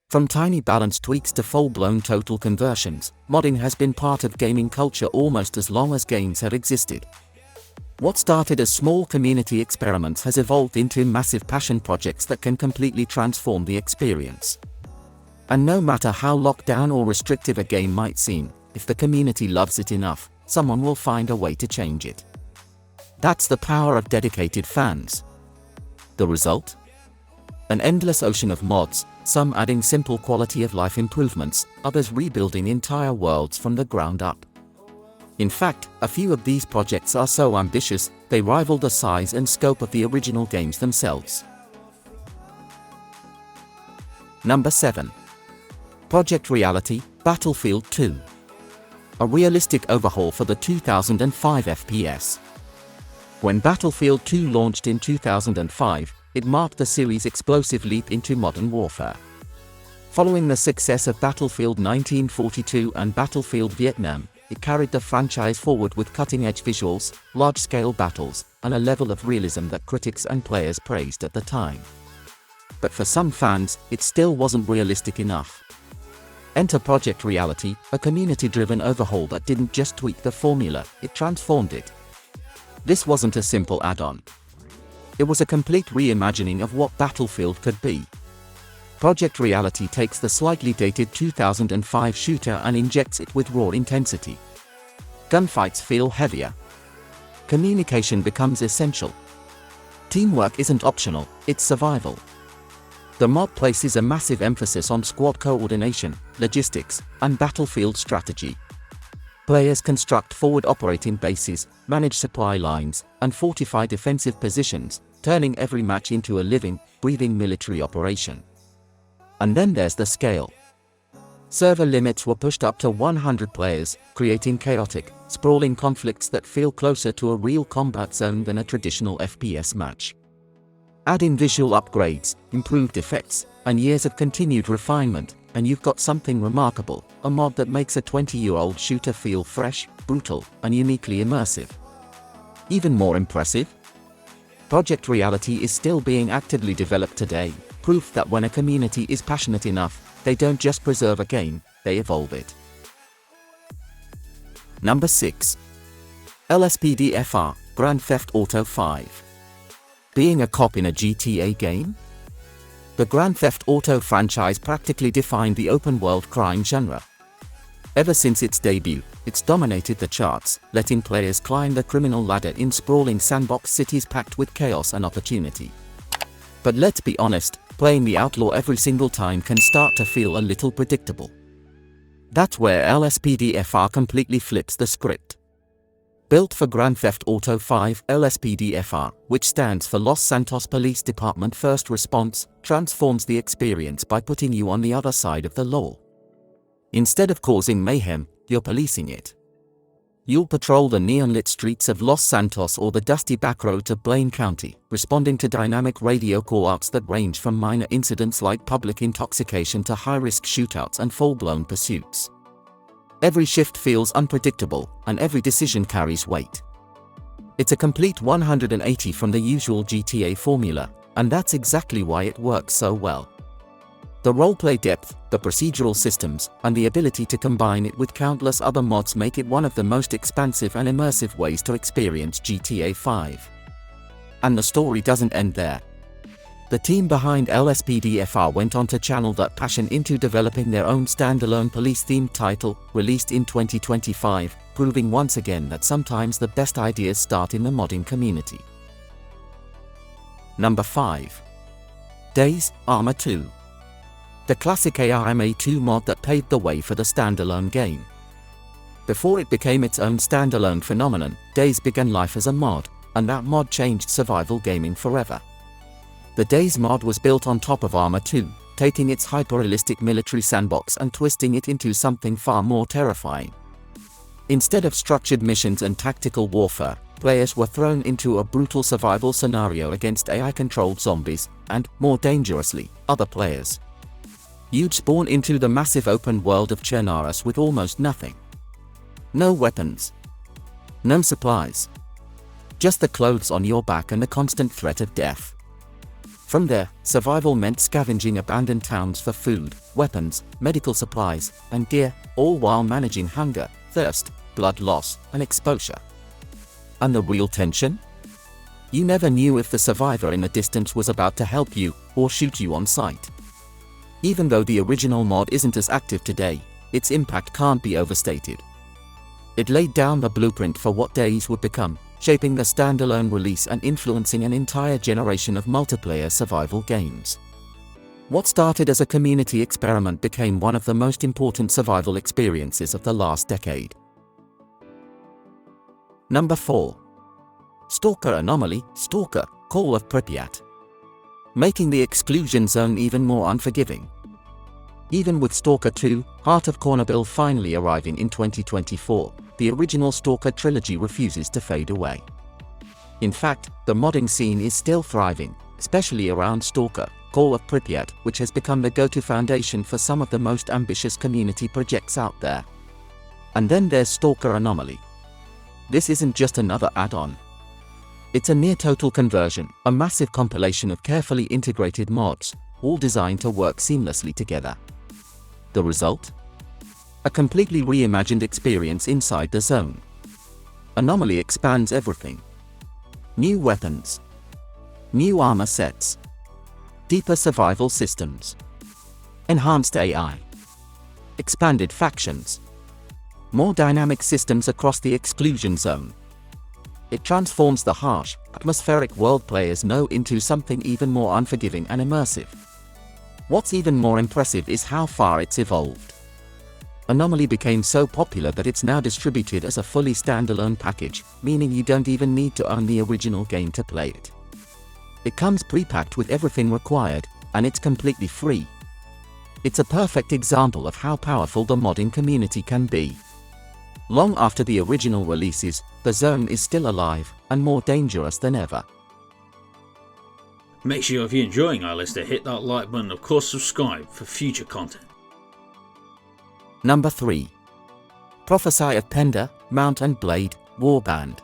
From tiny balance tweaks to full-blown total conversions, modding has been part of gaming culture almost as long as games have existed. What started as small community experiments has evolved into massive passion projects that can completely transform the experience. And no matter how locked down or restrictive a game might seem, if the community loves it enough, someone will find a way to change it. That's the power of dedicated fans. The result? An endless ocean of mods, some adding simple quality of life improvements, others rebuilding entire worlds from the ground up. In fact, a few of these projects are so ambitious, they rival the size and scope of the original games themselves. Number 7. Project Reality, Battlefield 2. A realistic overhaul for the 2005 FPS. When Battlefield 2 launched in 2005, it marked the series' explosive leap into modern warfare. Following the success of Battlefield 1942 and Battlefield Vietnam, it carried the franchise forward with cutting-edge visuals, large-scale battles, and a level of realism that critics and players praised at the time. But for some fans, it still wasn't realistic enough. Enter Project Reality, a community-driven overhaul that didn't just tweak the formula, it transformed it. This wasn't a simple add-on. It was a complete reimagining of what Battlefield could be. Project Reality takes the slightly dated 2005 shooter and injects it with raw intensity. Gunfights feel heavier. Communication becomes essential. Teamwork isn't optional, it's survival. The mod places a massive emphasis on squad coordination, logistics, and battlefield strategy. Players construct forward operating bases, manage supply lines, and fortify defensive positions, turning every match into a living, breathing military operation. And then there's the scale. Server limits were pushed up to 100 players, creating chaotic, sprawling conflicts that feel closer to a real combat zone than a traditional FPS match. Add in visual upgrades, improved effects, and years of continued refinement, and you've got something remarkable, a mod that makes a 20-year-old shooter feel fresh, brutal, and uniquely immersive. Even more impressive? Project Reality is still being actively developed today, proof that when a community is passionate enough, they don't just preserve a game, they evolve it. Number 6. LSPDFR, Grand Theft Auto 5. Being a cop in a GTA game? The Grand Theft Auto franchise practically defined the open-world crime genre. Ever since its debut, it's dominated the charts, letting players climb the criminal ladder in sprawling sandbox cities packed with chaos and opportunity. But let's be honest, playing the outlaw every single time can start to feel a little predictable. That's where LSPDFR completely flips the script. Built for Grand Theft Auto 5, LSPDFR, which stands for Los Santos Police Department First Response, transforms the experience by putting you on the other side of the law. Instead of causing mayhem, you're policing it. You'll patrol the neon-lit streets of Los Santos or the dusty backroads of Blaine County, responding to dynamic radio call-outs that range from minor incidents like public intoxication to high-risk shootouts and full-blown pursuits. Every shift feels unpredictable, and every decision carries weight. It's a complete 180 from the usual GTA formula, and that's exactly why it works so well. The roleplay depth, the procedural systems, and the ability to combine it with countless other mods make it one of the most expansive and immersive ways to experience GTA 5. And the story doesn't end there. The team behind LSPDFR went on to channel that passion into developing their own standalone police-themed title, released in 2025, proving once again that sometimes the best ideas start in the modding community. Number 5. Days, Arma 2. The classic ARMA 2 mod that paved the way for the standalone game. Before it became its own standalone phenomenon, Days began life as a mod, and that mod changed survival gaming forever. The Days mod was built on top of Arma 2, taking its hyper-realistic military sandbox and twisting it into something far more terrifying. Instead of structured missions and tactical warfare, players were thrown into a brutal survival scenario against AI-controlled zombies, and, more dangerously, other players. You'd spawn into the massive open world of Chernaris with almost nothing. No weapons. No supplies. Just the clothes on your back and the constant threat of death. From there, survival meant scavenging abandoned towns for food, weapons, medical supplies, and gear, all while managing hunger, thirst, blood loss, and exposure. And the real tension? You never knew if the survivor in the distance was about to help you or shoot you on sight. Even though the original mod isn't as active today, its impact can't be overstated. It laid down the blueprint for what Days would become, shaping the standalone release and influencing an entire generation of multiplayer survival games. What started as a community experiment became one of the most important survival experiences of the last decade. Number 4. Stalker Anomaly, Stalker, Call of Pripyat. Making the exclusion zone even more unforgiving. Even with Stalker 2, Heart of Cornerville finally arriving in 2024, the original Stalker trilogy refuses to fade away. In fact, the modding scene is still thriving, especially around Stalker, Call of Pripyat, which has become the go-to foundation for some of the most ambitious community projects out there. And then there's Stalker Anomaly. This isn't just another add-on. It's a near-total conversion, a massive compilation of carefully integrated mods, all designed to work seamlessly together. The result? A completely reimagined experience inside the zone. Anomaly expands everything. New weapons. New armor sets. Deeper survival systems. Enhanced AI. Expanded factions. More dynamic systems across the exclusion zone. It transforms the harsh, atmospheric world players know into something even more unforgiving and immersive. What's even more impressive is how far it's evolved. Anomaly became so popular that it's now distributed as a fully standalone package, meaning you don't even need to own the original game to play it. It comes pre-packed with everything required, and it's completely free. It's a perfect example of how powerful the modding community can be. Long after the original releases, the zone is still alive and more dangerous than ever. Make sure if you're enjoying our list to hit that like button and of course subscribe for future content. Number 3. Prophesy of Penda, Mount and Blade, Warband.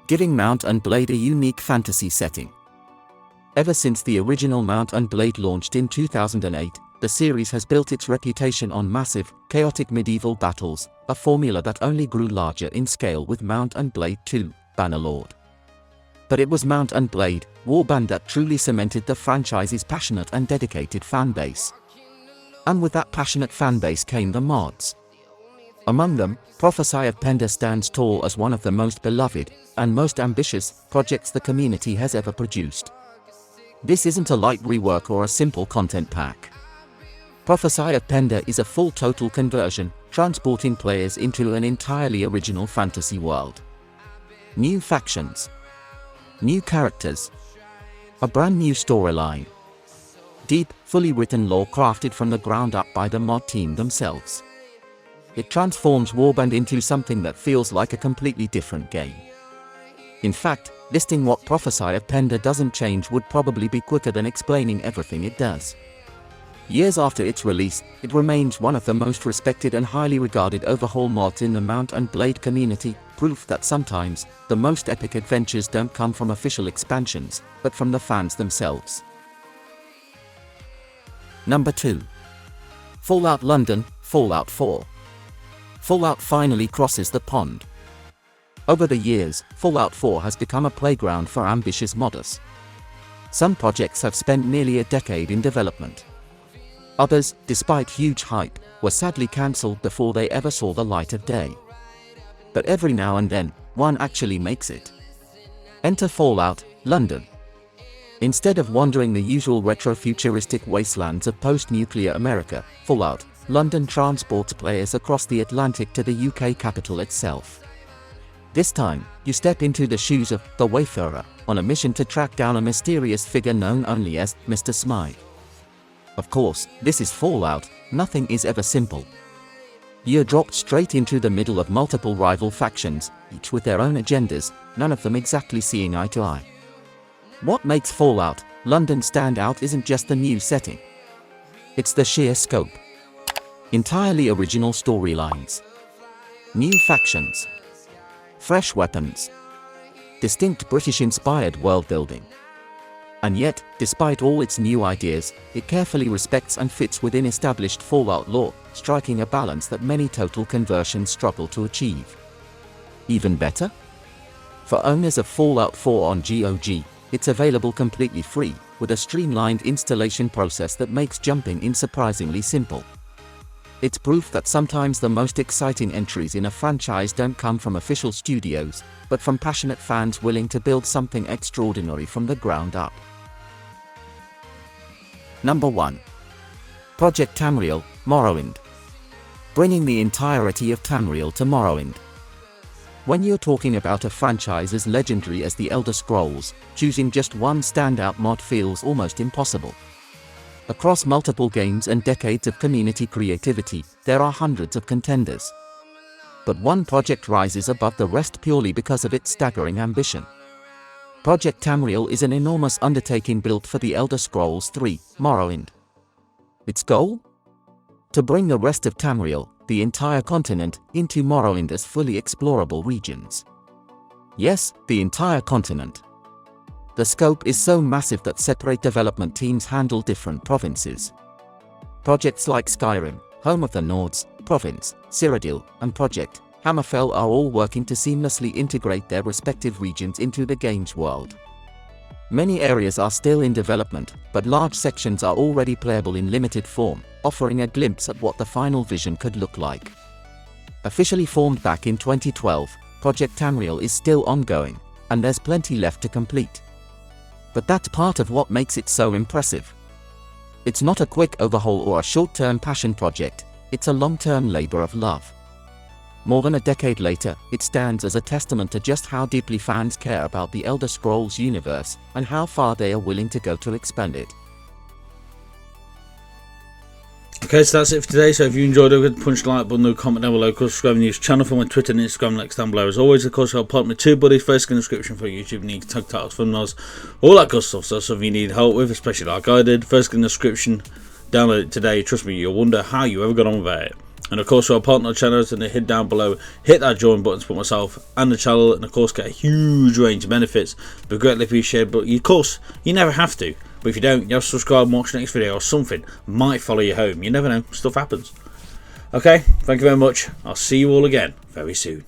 Giving Mount and Blade a unique fantasy setting. Ever since the original Mount and Blade launched in 2008, the series has built its reputation on massive, chaotic medieval battles, a formula that only grew larger in scale with Mount and Blade 2, Bannerlord. But it was Mount and Blade, Warband that truly cemented the franchise's passionate and dedicated fanbase. And with that passionate fanbase came the mods. Among them, Prophesy of Penda stands tall as one of the most beloved and most ambitious projects the community has ever produced. This isn't a light rework or a simple content pack. Prophesy of Penda is a full total conversion, transporting players into an entirely original fantasy world. New factions. New characters. A brand new storyline. Deep, fully written lore crafted from the ground up by the mod team themselves. It transforms Warband into something that feels like a completely different game. In fact, listing what Prophesy of Penda doesn't change would probably be quicker than explaining everything it does. Years after its release, it remains one of the most respected and highly regarded overhaul mods in the Mount and Blade community, proof that sometimes, the most epic adventures don't come from official expansions, but from the fans themselves. Number 2. Fallout London, Fallout 4. Fallout finally crosses the pond. Over the years, Fallout 4 has become a playground for ambitious modders. Some projects have spent nearly a decade in development. Others, despite huge hype, were sadly cancelled before they ever saw the light of day. But every now and then, one actually makes it. Enter Fallout, London. Instead of wandering the usual retro-futuristic wastelands of post-nuclear America, Fallout, London transports players across the Atlantic to the UK capital itself. This time, you step into the shoes of the Wayfarer, on a mission to track down a mysterious figure known only as Mr. Smythe. Of course, this is Fallout, nothing is ever simple. You're dropped straight into the middle of multiple rival factions, each with their own agendas, none of them exactly seeing eye to eye. What makes Fallout, London stand out isn't just the new setting. It's the sheer scope. Entirely original storylines. New factions. Fresh weapons. Distinct British-inspired world building. And yet, despite all its new ideas, it carefully respects and fits within established Fallout lore, striking a balance that many total conversions struggle to achieve. Even better? For owners of Fallout 4 on GOG, it's available completely free, with a streamlined installation process that makes jumping in surprisingly simple. It's proof that sometimes the most exciting entries in a franchise don't come from official studios, but from passionate fans willing to build something extraordinary from the ground up. Number 1. Project Tamriel, Morrowind. Bringing the entirety of Tamriel to Morrowind. When you're talking about a franchise as legendary as The Elder Scrolls, choosing just one standout mod feels almost impossible. Across multiple games and decades of community creativity, there are hundreds of contenders. But one project rises above the rest purely because of its staggering ambition. Project Tamriel is an enormous undertaking built for The Elder Scrolls 3, Morrowind. Its goal? To bring the rest of Tamriel, the entire continent, into Morrowind as fully explorable regions. Yes, the entire continent. The scope is so massive that separate development teams handle different provinces. Projects like Skyrim, home of the Nords, Province, Cyrodiil, and Project Hammerfell are all working to seamlessly integrate their respective regions into the game's world. Many areas are still in development, but large sections are already playable in limited form, offering a glimpse at what the final vision could look like. Officially formed back in 2012, Project Tamriel is still ongoing, and there's plenty left to complete. But that's part of what makes it so impressive. It's not a quick overhaul or a short-term passion project, it's a long-term labor of love. More than a decade later, it stands as a testament to just how deeply fans care about the Elder Scrolls universe, and how far they are willing to go to expand it. Okay, so that's it for today. So if you enjoyed it, punch the like button, comment down below, subscribe to the news channel for my Twitter and Instagram links down below. As always, of course, I'll put my TubeBuddy first in the description for YouTube needs, tag titles, thumbnails, all that good stuff. So that's something you need help with, especially like I did. First in the description, download it today. Trust me, you'll wonder how you ever got on with it. And of course, our partner channels, and hit down below, hit that join button to support myself and the channel, and of course get a huge range of benefits. But greatly appreciated. But of course, you never have to. But if you don't, you have to subscribe and watch the next video, or something might follow you home. You never know, stuff happens. Okay, thank you very much. I'll see you all again very soon.